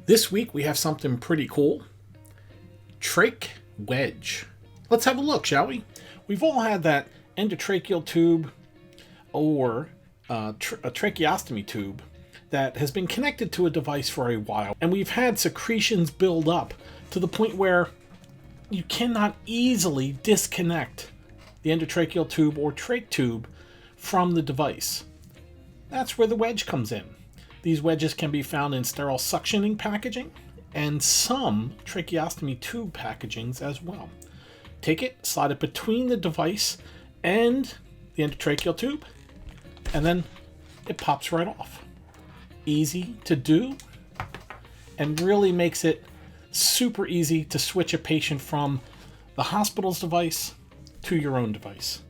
This week we have something pretty cool. Trach wedge. Let's have a look, shall we? We've all had that endotracheal tube or a tracheostomy tube that has been connected to a device for a while, and we've had secretions build up to the point where you cannot easily disconnect the endotracheal tube or trach tube from the device. That's where the wedge comes in. These wedges can be found in sterile suctioning packaging and some tracheostomy tube packagings as well. Take it, slide it between the device and the endotracheal tube, and then it pops right off. Easy to do, and really makes it super easy to switch a patient from the hospital's device to your own device.